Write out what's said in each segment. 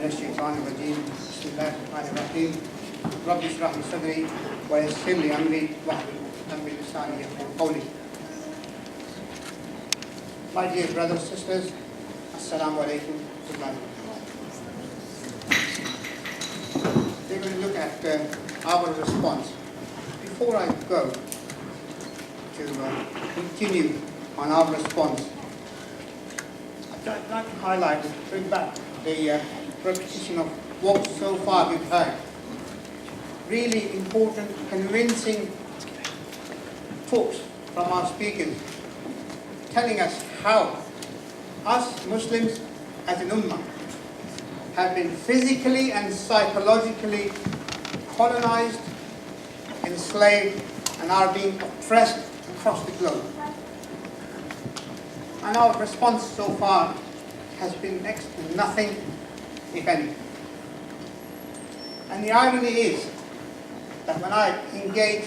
الشيطان الرجيم بسم الله الرحمن الرحيم رب اشرح لي صدري ويسر لي امري واحلل عقدة من لساني يفقهوا قولي. My dear brothers and sisters, Assalamu alaikum wa We're going to look at our response. Before I go to continue on our response, I'd like to highlight and bring back the repetition of what so far we've heard. Really important, convincing talks from our speakers, telling us how us Muslims as an ummah have been physically and psychologically colonized, enslaved, and are being oppressed across the globe. And our response so far has been next to nothing, if any. And the irony is that when I engage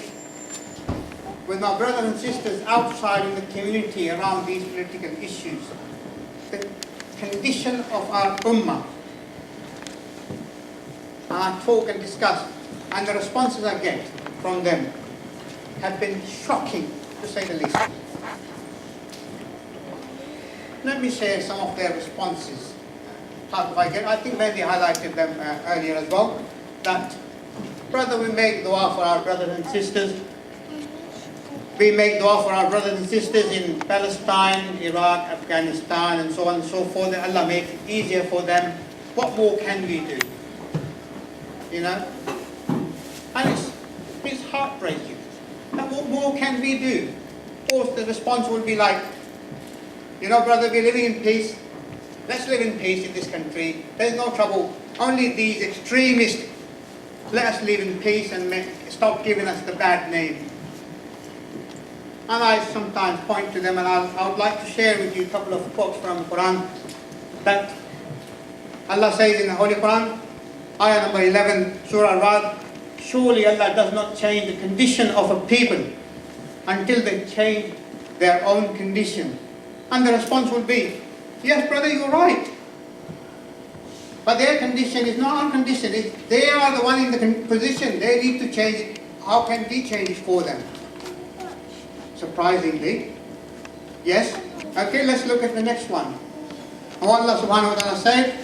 with my brothers and sisters outside in the community around these political issues, the condition of our ummah, and I talk and discuss, and the responses I get from them have been shocking, to say the least. Let me share some of their responses. I think maybe I highlighted them earlier as well. That, brother, we make dua for our brothers and sisters. We make dua for our brothers and sisters in Palestine, Iraq, Afghanistan, and so on and so forth. That Allah make it easier for them. What more can we do? You know? And it's heartbreaking. And what more can we do? Of course, the response will be like, you know, brother, we're living in peace. Let's live in peace in this country. There's no trouble. Only these extremists, let us live in peace and stop giving us the bad name. And I sometimes point to them, and I would like to share with you a couple of quotes from the Quran. That Allah says in the Holy Quran, ayah number 11, Surah Al-Ra'd, surely Allah does not change the condition of a people until they change their own condition. And the response will be, yes, brother, you're right. But their condition is not our condition. They are the one in the position. They need to change it. How can we change it for them? Surprisingly. Yes? Okay, let's look at the next one. Allah subhanahu wa ta'ala said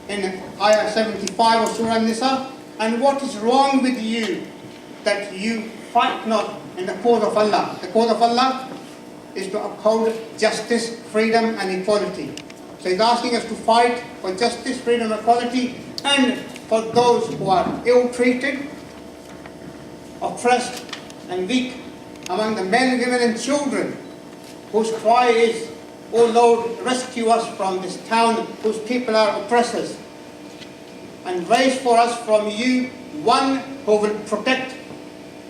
in ayah 75 of Surah An-Nisa, and what is wrong with you that you fight not in the cause of Allah? The cause of Allah is to uphold justice, freedom, and equality. So he's asking us to fight for justice, freedom, and equality, and for those who are ill-treated, oppressed, and weak among the men, women, and children, whose cry is, "O Lord, rescue us from this town whose people are oppressors, and raise for us from you one who will protect,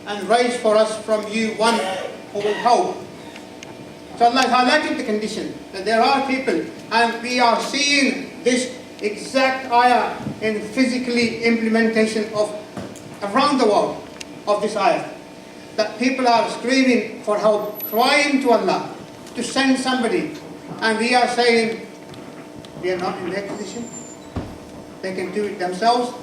and raise for us from you one who will help." So Allah highlighted the condition that there are people, and we are seeing this exact ayah in physically implementation of around the world of this ayah. That people are screaming for help, crying to Allah to send somebody, and we are saying we are not in their position. They can do it themselves.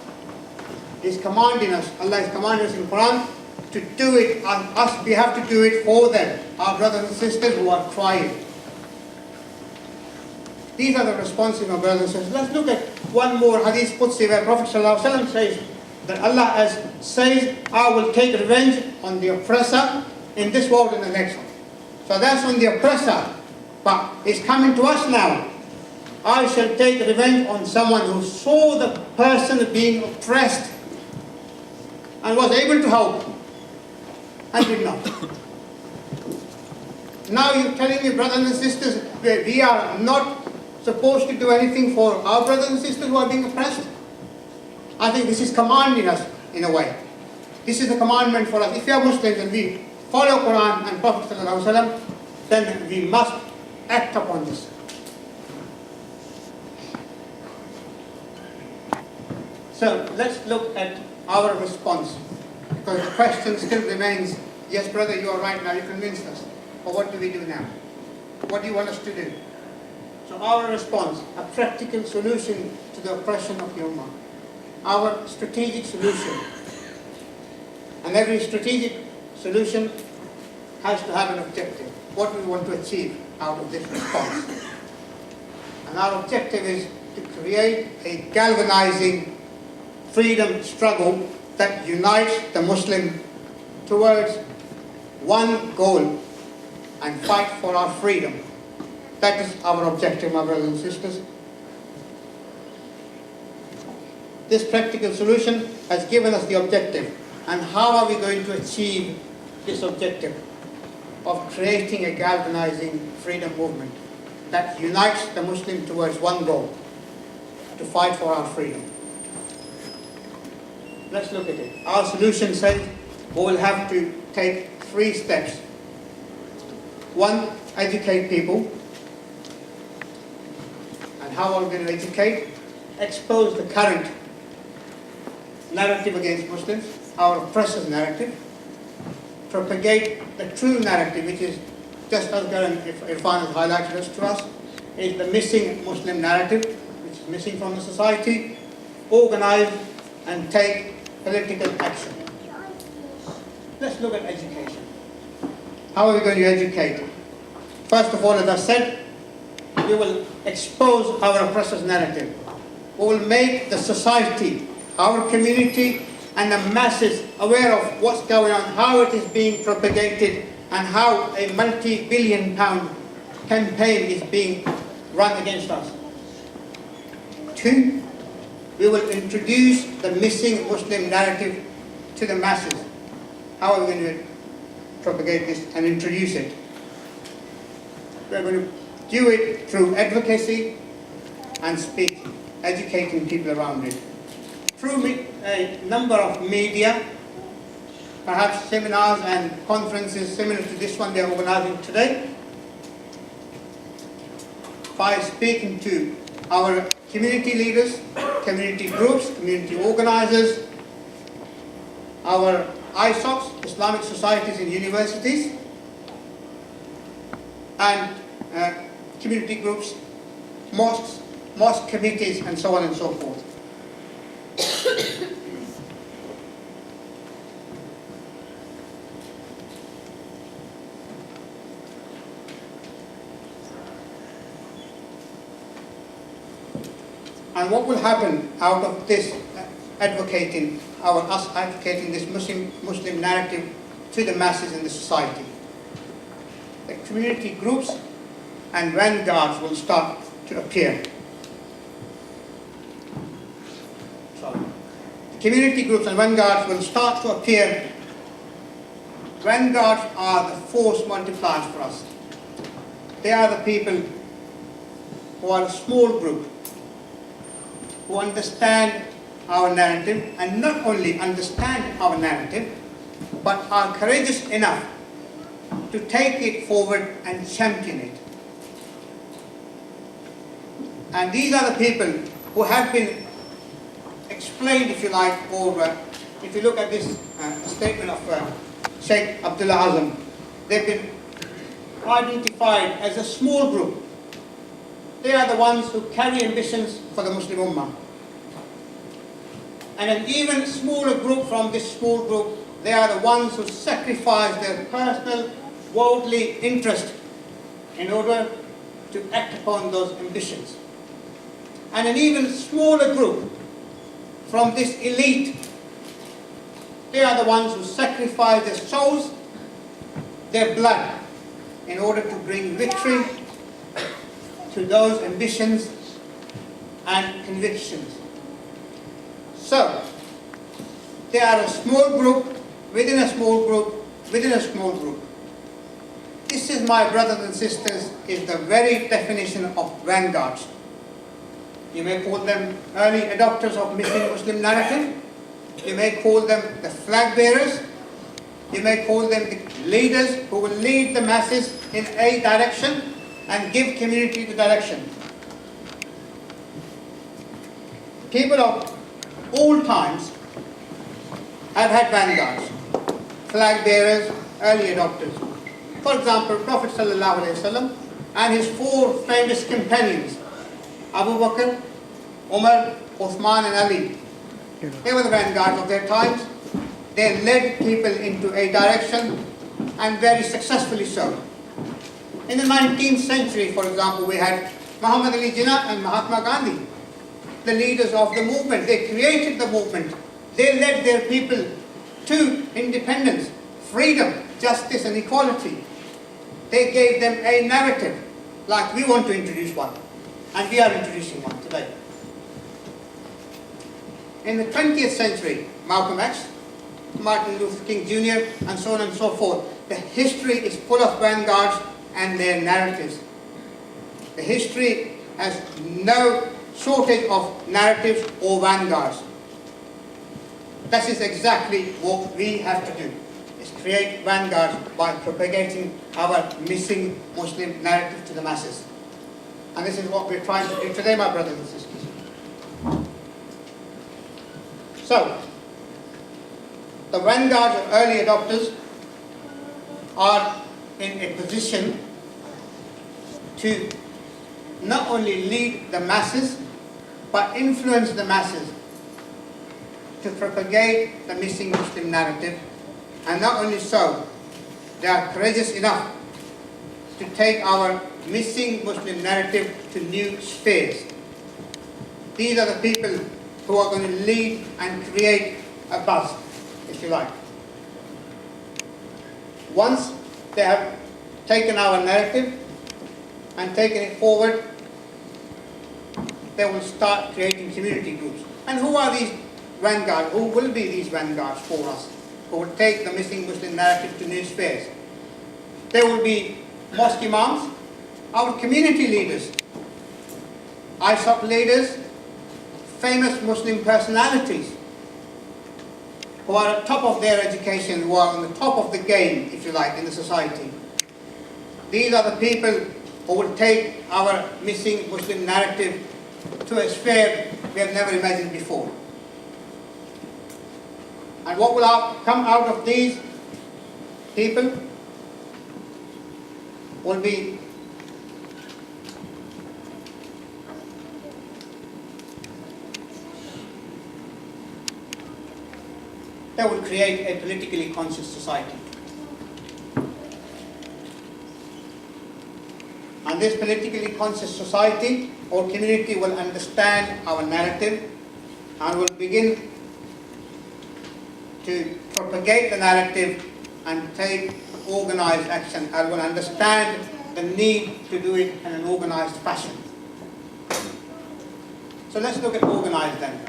He's commanding us, Allah is commanding us in Quran to do it, and us, we have to do it for them, our brothers and sisters who are crying. These are the responses of our brothers and sisters. Let's look at one more hadith Qudsi where Prophet ﷺ says that Allah says, I will take revenge on the oppressor in this world and the next one. So that's on the oppressor, but it's coming to us now. I shall take revenge on someone who saw the person being oppressed and was able to help, and did not. Now you're telling me, brothers and sisters, that we are not supposed to do anything for our brothers and sisters who are being oppressed? I think this is commanding us in a way. This is a commandment for us. If we are Muslims and we follow Quran and Prophet ﷺ, then we must act upon this. So let's look at our response. Because the question still remains, yes, brother, you are right now, you convinced us. But what do we do now? What do you want us to do? So our response, a practical solution to the oppression of the Ummah, our strategic solution. And every strategic solution has to have an objective, what we want to achieve out of this response. And our objective is to create a galvanizing freedom struggle that unites the Muslim towards one goal and fight for our freedom. That is our objective, my brothers and sisters. This practical solution has given us the objective. And how are we going to achieve this objective of creating a galvanizing freedom movement that unites the Muslim towards one goal, to fight for our freedom? Let's look at it. Our solution says we will have to take 3 steps. 1, educate people. And how are we going to educate? Expose the current narrative against Muslims, our oppressors' narrative. Propagate the true narrative, which is, just as Irfan has highlighted us to us, is the missing Muslim narrative, which is missing from the society. Organize and take political action. Let's look at education. How are we going to educate? First of all, as I said, we will expose our oppressors' narrative. We will make the society, our community, and the masses aware of what's going on, how it is being propagated, and how a multi-billion-pound campaign is being run against us. 2, we will introduce the missing Muslim narrative to the masses. How are we going to propagate this and introduce it? We are going to do it through advocacy and speaking, educating people around it. Through a number of media, perhaps seminars and conferences similar to this one they are organizing today, by speaking to our community leaders, community groups, community organizers, our ISOCs, Islamic societies and universities, and community groups, mosques, mosque committees, and so on and so forth. And what will happen out of this us advocating this Muslim narrative to the masses in the society? The community groups and vanguards will start to appear. Community groups and vanguards will start to appear. Vanguards are the force multipliers for us. They are the people who are a small group, who understand our narrative, and not only understand our narrative, but are courageous enough to take it forward and champion it. And these are the people who have been explained, if you like, or if you look at this statement of Sheikh Abdullah Azam, they've been identified as a small group. They are the ones who carry ambitions for the Muslim Ummah. And an even smaller group from this small group, they are the ones who sacrifice their personal worldly interest in order to act upon those ambitions. And an even smaller group from this elite, they are the ones who sacrifice their souls, their blood, in order to bring victory to those ambitions and convictions. So, they are a small group, within a small group, within a small group. This is, my brothers and sisters, is the very definition of vanguards. You may call them early adopters of Muslim narrative. You may call them the flag bearers. You may call them the leaders who will lead the masses in a direction and give community the direction. People of all times have had vanguards, flag bearers, early adopters. For example, Prophet ﷺ and his four famous companions, Abu Bakr, Umar, Uthman and Ali. They were the vanguards of their times. They led people into a direction, and very successfully so. In the 19th century, for example, we had Muhammad Ali Jinnah and Mahatma Gandhi, the leaders of the movement. They created the movement. They led their people to independence, freedom, justice and equality. They gave them a narrative, like we want to introduce one, and we are introducing one today. In the 20th century, Malcolm X, Martin Luther King Jr., and so on and so forth. The history is full of vanguards and their narratives. The history has no shortage of narratives or vanguards. That is exactly what we have to do, is create vanguards by propagating our missing Muslim narrative to the masses. And this is what we're trying to do today, my brothers and sisters. So, the vanguards or early adopters are in a position to not only lead the masses, but influence the masses to propagate the missing Muslim narrative. And not only so, they are courageous enough to take our missing Muslim narrative to new spheres. These are the people who are going to lead and create a buzz, if you like. Once they have taken our narrative and taken it forward, they will start creating community groups. And who are these vanguards? Who will be these vanguards for us, who will take the missing Muslim narrative to new spheres? There will be mosque imams, our community leaders, ISOC leaders, famous Muslim personalities who are at the top of their education, who are on the top of the game, if you like, in the society. These are the people who will take our missing Muslim narrative to a sphere we have never imagined before. And what will come out of these people will be they will create a politically conscious society. And this politically conscious society or community will understand our narrative and will begin to propagate the narrative and take organized action, and will understand the need to do it in an organized fashion. So let's look at organized then.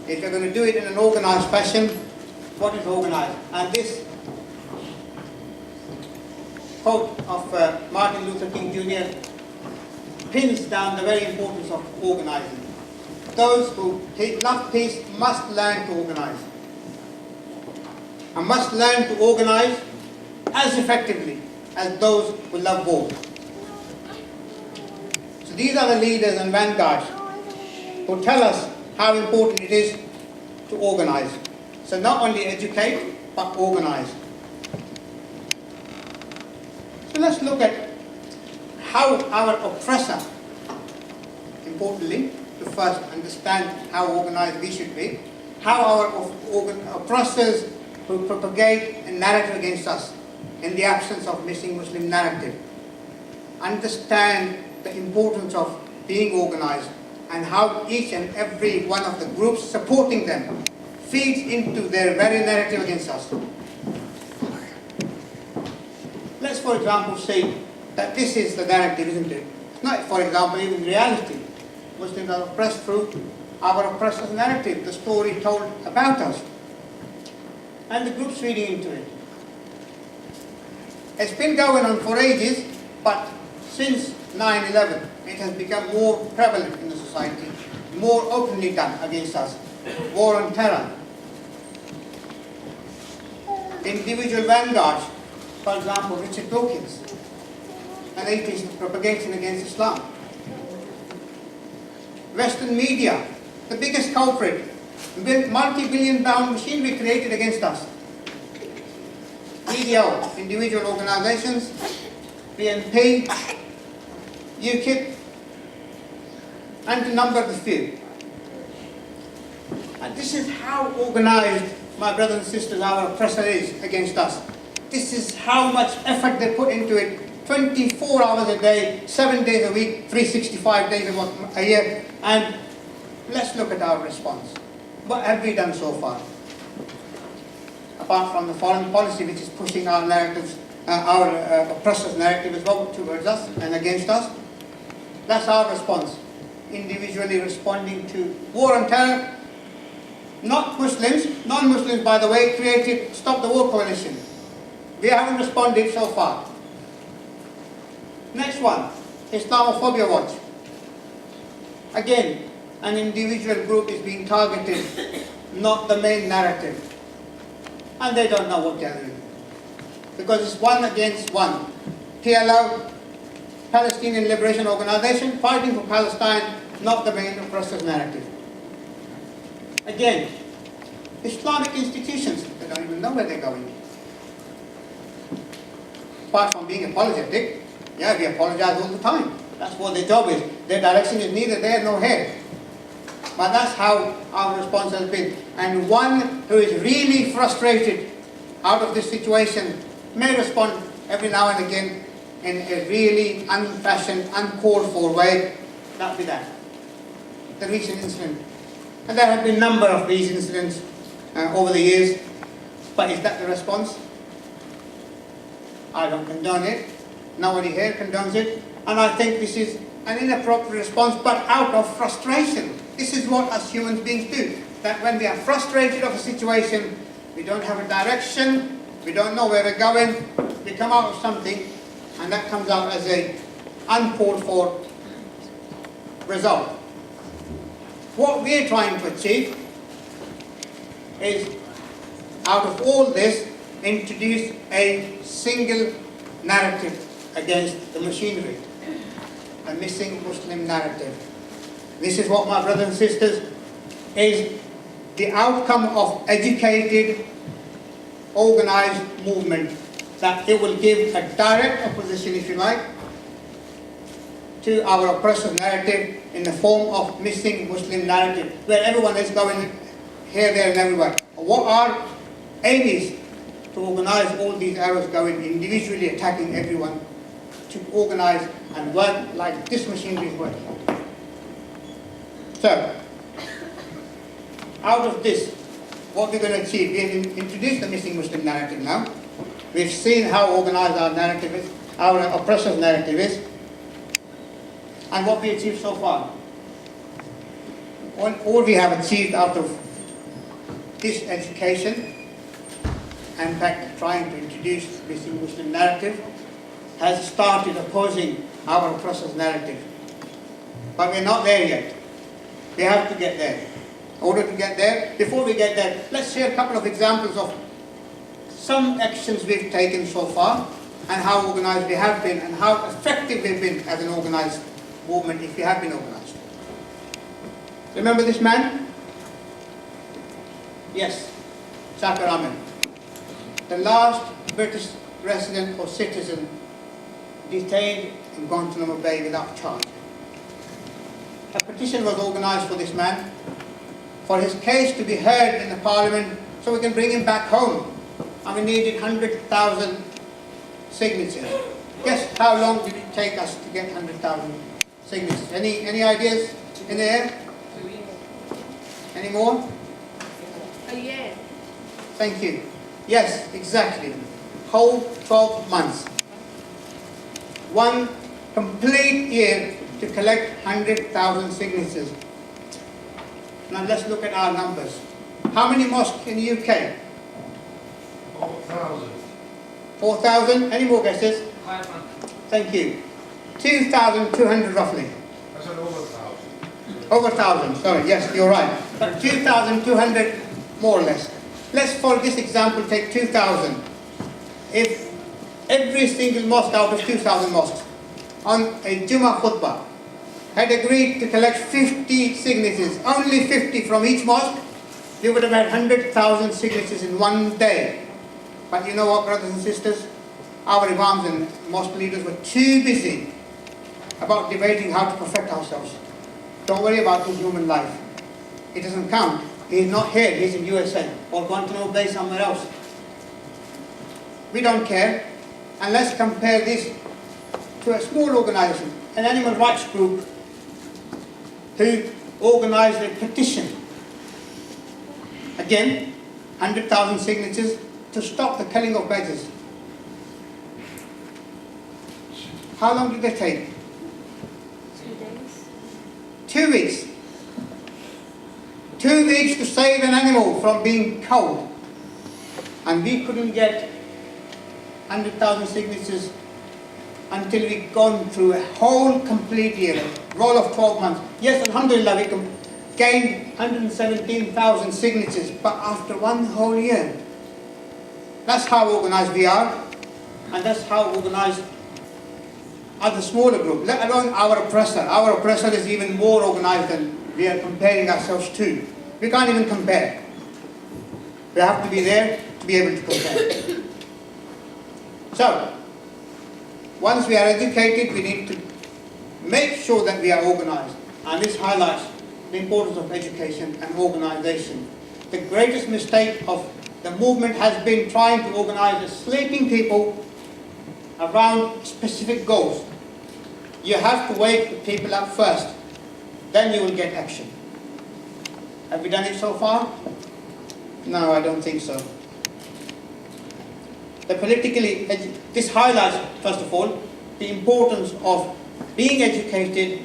If you're going to do it in an organized fashion, what is organized? And this quote of Martin Luther King Jr. pins down the very importance of organizing. Those who love peace must learn to organize. And must learn to organize as effectively as those who love war. So these are the leaders and vanguards who tell us how important it is to organize. So not only educate, but organize. So let's look at how our oppressor, importantly, to first understand how organized we should be, how our oppressors who propagate a narrative against us in the absence of missing Muslim narrative, understand the importance of being organized and how each and every one of the groups supporting them feeds into their very narrative against us. Let's, for example, say that this is the narrative, isn't it? It's not, for example, even reality. Muslims are oppressed through our oppressor's narrative, the story told about us, and the groups feeding into it. It's been going on for ages, but since 9/11, it has become more prevalent in the society, more openly done against us. War on terror. Individual vanguards, for example, Richard Dawkins, an atheist propagating against Islam. Western media, the biggest culprit, multi-billion pound machinery created against us. BDO, individual organizations, BNP, UKIP, and to number the few. And this is how organized, my brothers and sisters, our oppressor is against us. This is how much effort they put into it, 24 hours a day, 7 days a week, 365 days a year. And let's look at our response. What have we done so far? Apart from the foreign policy, which is pushing our narratives, our oppressors' narrative as well towards us and against us. That's our response. Individually responding to war on terror. Not Muslims, non-Muslims, by the way, created Stop the War Coalition. We haven't responded so far. Next one, Islamophobia Watch. Again, an individual group is being targeted, not the main narrative. And they don't know what they're doing. Because it's one against one. PLO, Palestinian Liberation Organization, fighting for Palestine, not the main oppressor's narrative. Again, Islamic institutions, they don't even know where they're going. Apart from being apologetic, yeah, we apologize all the time. That's what their job is. Their direction is neither there nor here. But that's how our response has been. And one who is really frustrated out of this situation may respond every now and again in a really unfashioned, uncalled for way. That'll be that. The recent incident. And there have been a number of these incidents over the years. But is that the response? I don't condone it. Nobody here condones it. And I think this is an inappropriate response, but out of frustration. This is what us human beings do. That when we are frustrated of a situation, we don't have a direction, we don't know where we're going, we come out of something, and that comes out as a uncalled for result. What we're trying to achieve is, out of all this, introduce a single narrative against the machinery, a missing Muslim narrative. This is what, my brothers and sisters, is the outcome of educated, organized movement, that it will give a direct opposition, if you like, to our oppressive narrative in the form of missing Muslim narrative, where everyone is going here, there and everywhere. What our aim is to organize all these arrows going, individually attacking everyone, to organize and work like this machinery is working. So, out of this, what we're going to achieve, we've introduced the missing Muslim narrative now. We've seen how organized our narrative is, our oppressor's narrative is, and what we achieved so far. All we have achieved out of this education, and in fact trying to introduce the missing Muslim narrative, has started opposing our oppressor's narrative. But we're not there yet. We have to get there. In order to get there, before we get there, let's share a couple of examples of some actions we've taken so far, and how organized we have been, and how effective we've been as an organized movement, if we have been organized. Remember this man? Yes, Zakir Ahmed. The last British resident or citizen detained in Guantanamo Bay without charge. A petition was organized for this man, for his case to be heard in the parliament, so we can bring him back home. And we needed 100,000 signatures. Guess how long did it take us to get 100,000 signatures? Any ideas in the air? Any more? A year. Thank you. Yes, exactly. Whole 12 months. One complete year to collect 100,000 signatures. Now let's look at our numbers. How many mosques in the UK? 4,000. 4,000? Any more guesses? 500. Thank you. 2,200 roughly. I said over 1,000. Over 1,000, sorry, yes, you're right. But 2,200 more or less. Let's, for this example, take 2,000. If every single mosque out of 2,000 mosques on a Jummah khutbah had agreed to collect 50 signatures, only 50 from each mosque, we would have had 100,000 signatures in one day. But you know what, brothers and sisters? Our imams and mosque leaders were too busy about debating how to perfect ourselves. Don't worry about his human life. It doesn't count. He's not here, he's in USA or Guantanamo Bay somewhere else. We don't care. And let's compare this to a small organization, an animal rights group who organized a petition. Again, 100,000 signatures to stop the killing of badgers. How long did they take? 2 days. 2 weeks. 2 weeks to save an animal from being killed. And we couldn't get 100,000 signatures until we'd gone through a whole complete year, a roll of 12 months. Yes, alhamdulillah, we gained 117,000 signatures, but after one whole year. That's how organized we are, and that's how organized other smaller groups, let alone our oppressor. Our oppressor is even more organized than we are comparing ourselves to. We can't even compare. We have to be there to be able to compare. So, once we are educated, we need to make sure that we are organized. And this highlights the importance of education and organization. The greatest mistake of the movement has been trying to organize the sleeping people around specific goals. You have to wake the people up first, then you will get action. Have we done it so far? No, I don't think so. This highlights, first of all, the importance of being educated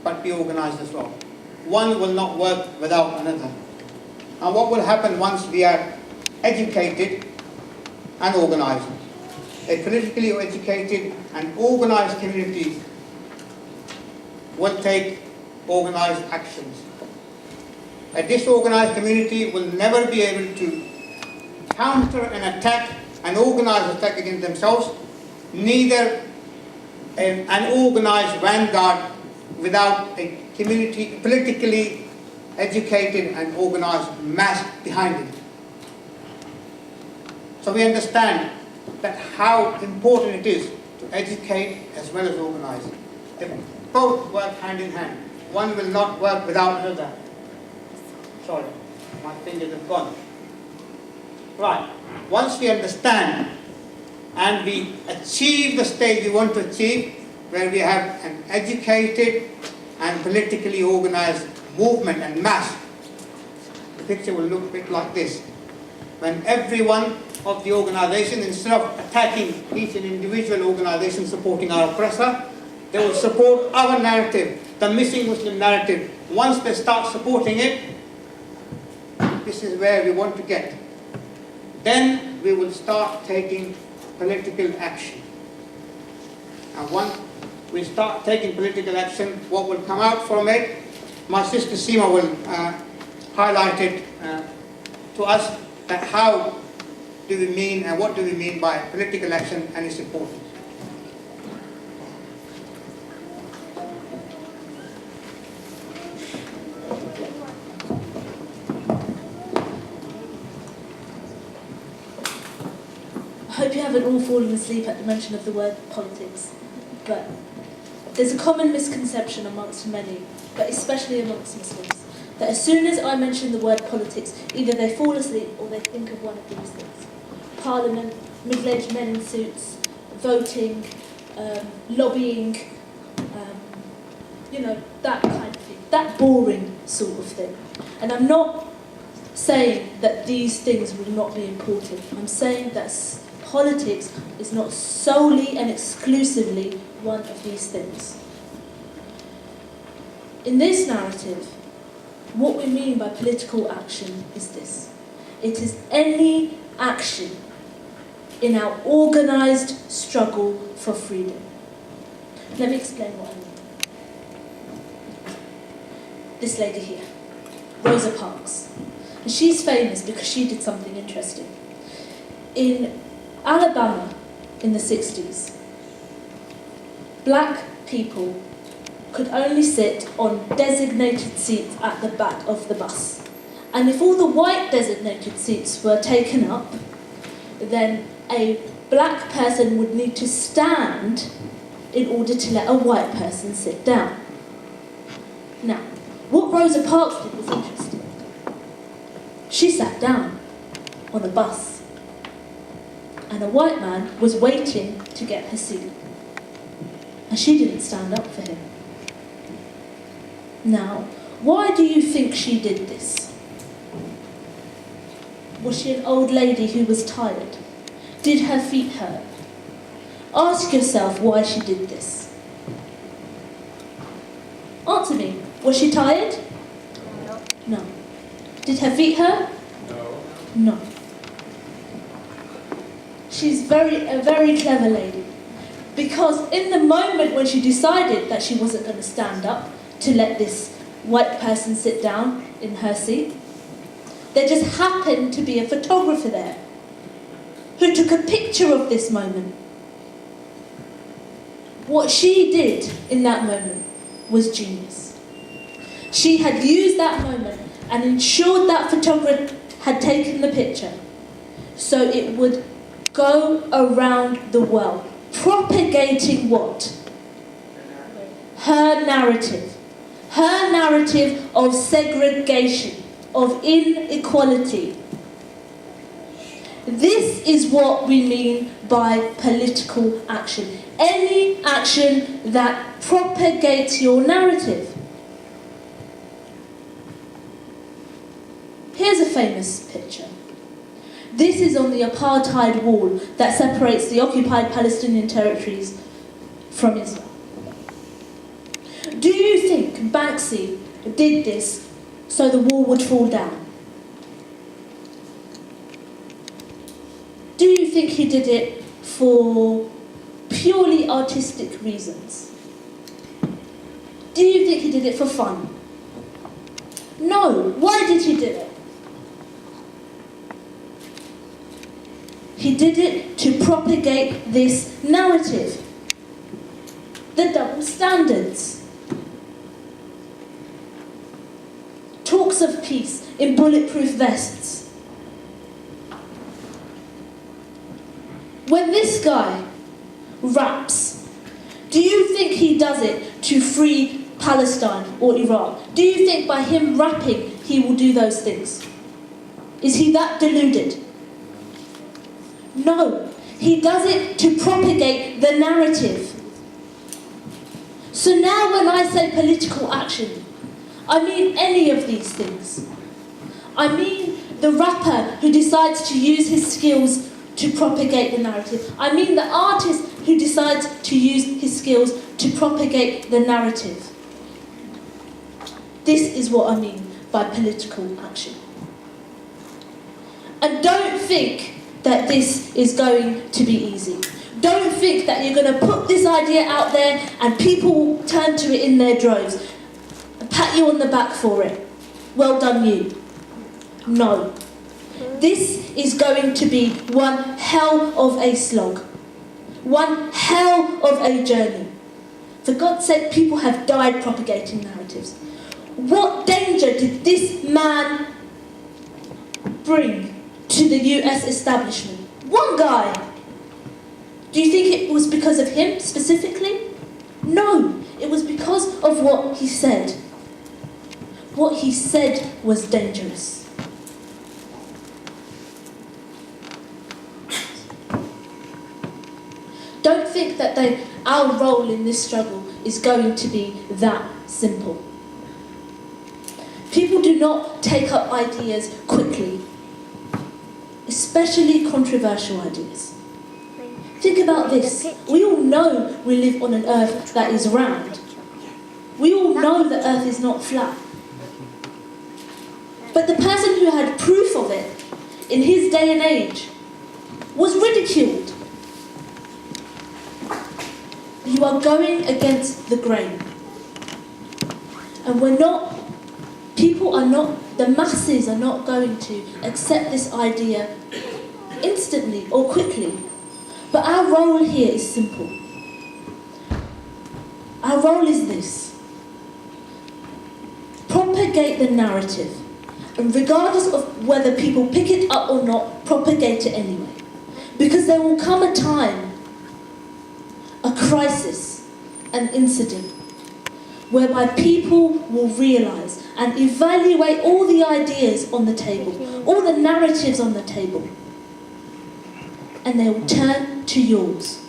but be organized as well. One will not work without another. And what will happen once we are educated and organized? A politically educated and organized community will take organized actions. A disorganized community will never be able to counter an attack, an organized attack against themselves, neither an organized vanguard without a community, politically educated and organized mass behind it. So we understand that how important it is to educate as well as organize. They both work hand in hand. One will not work without another. Sorry, my fingers have gone. Right, once we understand and we achieve the stage we want to achieve, where we have an educated and politically organized movement and mass, the picture will look a bit like this. When every one of the organizations, instead of attacking each and individual organization supporting our oppressor, they will support our narrative, the missing Muslim narrative. Once they start supporting it, this is where we want to get. Then we will start taking political action. And once we start taking political action, what will come out from it, my sister Seema will highlight it to us, that how do we mean and what do we mean by political action and its importance. I hope you haven't all fallen asleep at the mention of the word politics, but there's a common misconception amongst many, but especially amongst Muslims, that as soon as I mention the word politics, either they fall asleep or they think of one of these things. Parliament, middle-aged men in suits, voting, lobbying, that kind of thing, that boring sort of thing. And I'm not saying that these things will not be important. I'm saying that politics is not solely and exclusively one of these things. In this narrative, what we mean by political action is this. It is any action in our organised struggle for freedom. Let me explain what I mean. This lady here, Rosa Parks. And she's famous because she did something interesting. In Alabama in the 60s, black people could only sit on designated seats at the back of the bus. And if all the white designated seats were taken up, then a black person would need to stand in order to let a white person sit down. Now, what Rosa Parks did was interesting. She sat down on a bus, and a white man was waiting to get her seat, and she didn't stand up for him. Now, why do you think she did this? Was she an old lady who was tired? Did her feet hurt? Ask yourself why she did this. Answer me. Was she tired? No. No. Did her feet hurt? No. No. She's a very clever lady. Because in the moment when she decided that she wasn't going to stand up to let this white person sit down in her seat, there just happened to be a photographer there who took a picture of this moment. What she did in that moment was genius. She had used that moment and ensured that photographer had taken the picture so it would go around the world, propagating what? Her narrative. Her narrative of segregation, of inequality. This is what we mean by political action. Any action that propagates your narrative. Here's a famous picture. This is on the apartheid wall that separates the occupied Palestinian territories from Israel. Do you think Banksy did this so the wall would fall down? Do you think he did it for purely artistic reasons? Do you think he did it for fun? No. Why did he do it? He did it to propagate this narrative. The double standards. Talks of peace in bulletproof vests. When this guy raps, do you think he does it to free Palestine or Iraq? Do you think by him rapping he will do those things? Is he that deluded? No, he does it to propagate the narrative. So now when I say political action, I mean any of these things. I mean the rapper who decides to use his skills to propagate the narrative. I mean the artist who decides to use his skills to propagate the narrative. This is what I mean by political action. And don't think that this is going to be easy. Don't think that you're going to put this idea out there and people will turn to it in their droves and pat you on the back for it. Well done you. No. This is going to be one hell of a slog. One hell of a journey. For God's sake, people have died propagating narratives. What danger did this man bring to the US establishment? One guy. Do you think it was because of him specifically? No, it was because of what he said. What he said was dangerous. Don't think that our role in this struggle is going to be that simple. People do not take up ideas quickly, especially controversial ideas. Think about this. We all know we live on an earth that is round. We all know the earth is not flat. But the person who had proof of it in his day and age was ridiculed. You are going against the grain. And the masses are not going to accept this idea instantly or quickly. But our role here is simple. Our role is this. Propagate the narrative. And regardless of whether people pick it up or not, propagate it anyway. Because there will come a time, a crisis, an incident whereby people will realise and evaluate all the ideas on the table, all the narratives on the table, and they will turn to yours.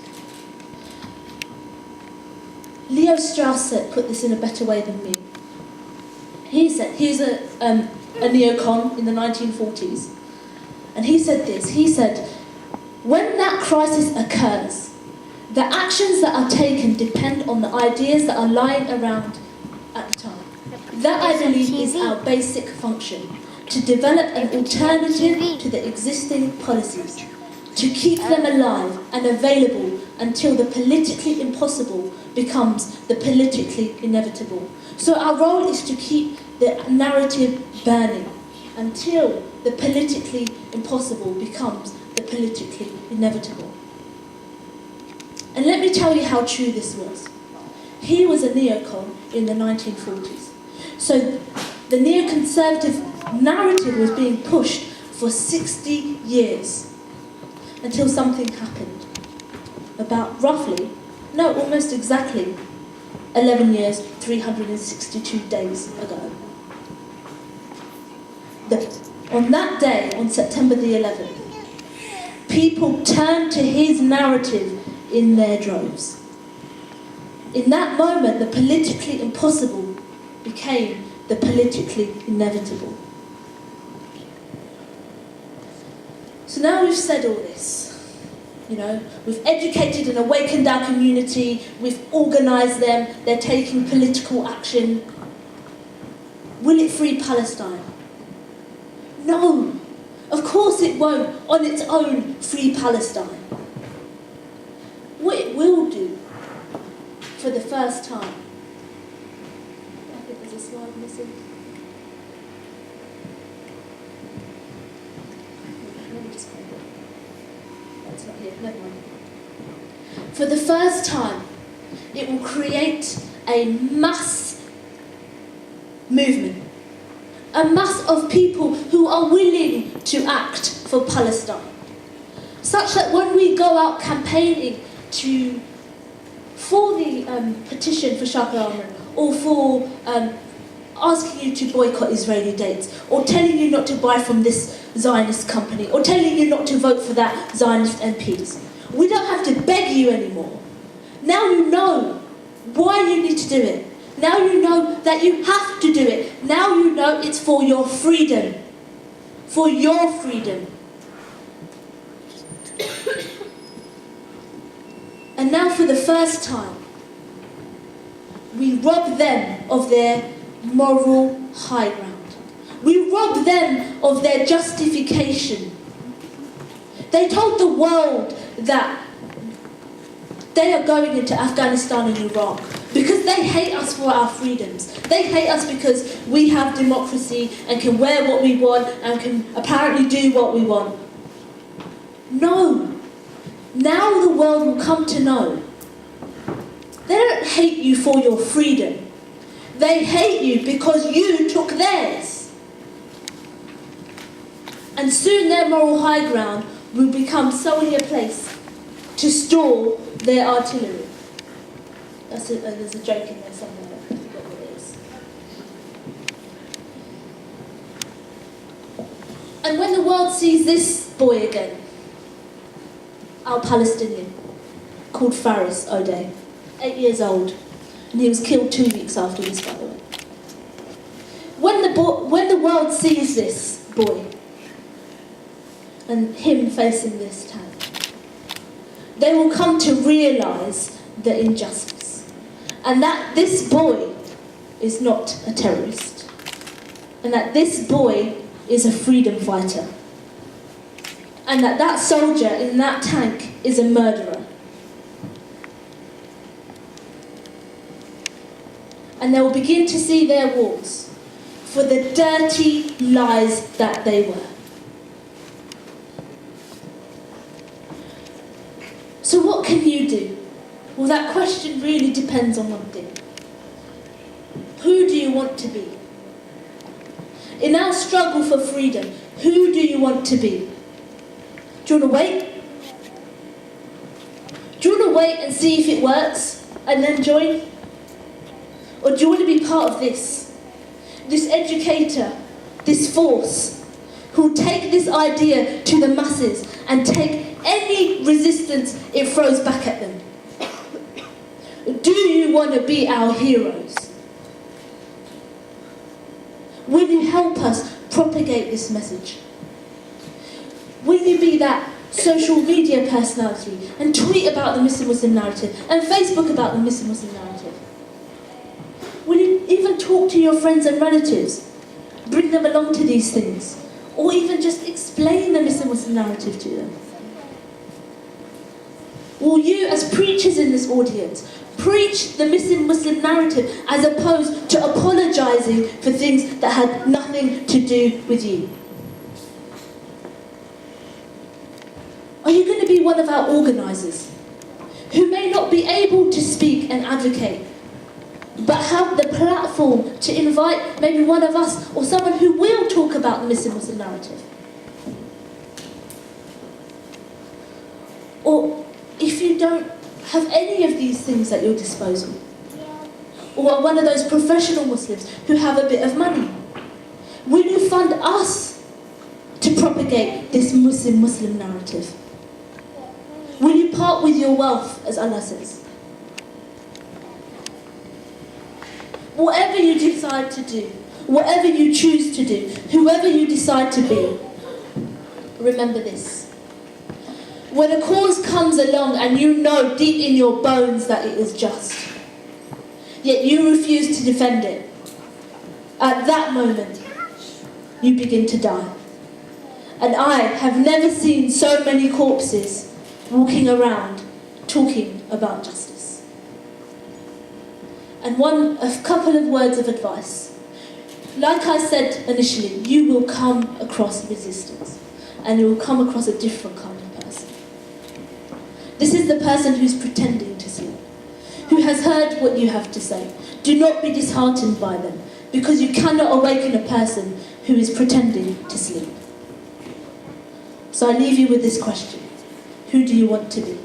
Leo Strauss put this in a better way than me. He said, he's a neocon in the 1940s, and he said this, he said, when that crisis occurs, the actions that are taken depend on the ideas that are lying around at the time. That, I believe, is our basic function, to develop an alternative to the existing policies, to keep them alive and available until the politically impossible becomes the politically inevitable. So our role is to keep the narrative burning until the politically impossible becomes the politically inevitable. And let me tell you how true this was. He was a neocon in the 1940s. So the neoconservative narrative was being pushed for 60 years until something happened. About almost exactly 11 years, 362 days ago. On that day, on September the 11th, people turned to his narrative in their droves. In that moment, the politically impossible became the politically inevitable. So now we've said all this, we've educated and awakened our community, we've organised them, they're taking political action. Will it free Palestine? No, of course it won't on its own free Palestine. What it will do, for the first time, I think there's a slide missing. Let me just find it. That's not here, never mind. For the first time, it will create a mass movement. A mass of people who are willing to act for Palestine. Such that when we go out campaigning for the petition for Shaka or for asking you to boycott Israeli dates, or telling you not to buy from this Zionist company, or telling you not to vote for that Zionist MPs. We don't have to beg you anymore. Now you know why you need to do it. Now you know that you have to do it. Now you know it's for your freedom. For your freedom. And now for the first time, we rob them of their moral high ground. We rob them of their justification. They told the world that they are going into Afghanistan and Iraq because they hate us for our freedoms. They hate us because we have democracy and can wear what we want and can apparently do what we want. No. Now the world will come to know. They don't hate you for your freedom. They hate you because you took theirs. And soon their moral high ground will become solely a place to store their artillery. There's a joke in there somewhere, I forget what it is. And when the world sees this boy again, our Palestinian, called Faris O'Day, 8 years old, and he was killed 2 weeks after this, by the way. When the world sees this boy, and him facing this tank, they will come to realise the injustice. And that this boy is not a terrorist. And that this boy is a freedom fighter. And that that soldier in that tank is a murderer. And they will begin to see their wars for the dirty lies that they were. So what can you do? Well, that question really depends on one thing. Who do you want to be? In our struggle for freedom, who do you want to be? Do you want to wait? Do you want to wait and see if it works and then join? Or do you want to be part of this? This educator, this force, who will take this idea to the masses and take any resistance it throws back at them? Do you want to be our heroes? Will you help us propagate this message? Will you be that social media personality and tweet about the Muslim narrative and Facebook about the Muslim narrative? Will you even talk to your friends and relatives, bring them along to these things, or even just explain the Muslim narrative to them? Will you, as preachers in this audience, preach the Muslim narrative as opposed to apologising for things that had nothing to do with you? Are you going to be one of our organisers who may not be able to speak and advocate, but have the platform to invite maybe one of us or someone who will talk about the Muslim narrative? Or if you don't have any of these things at your disposal, or are one of those professional Muslims who have a bit of money, will you fund us to propagate this Muslim narrative? Will you part with your wealth, as Allah says? Whatever you decide to do, whatever you choose to do, whoever you decide to be, remember this. When a cause comes along and you know deep in your bones that it is just, yet you refuse to defend it, at that moment, you begin to die. And I have never seen so many corpses walking around talking about justice. And a couple of words of advice. Like I said initially, you will come across resistance, and you will come across a different kind of person. This is the person who's pretending to sleep, who has heard what you have to say. Do not be disheartened by them, because you cannot awaken a person who is pretending to sleep. So I leave you with this question. Who do you want to be?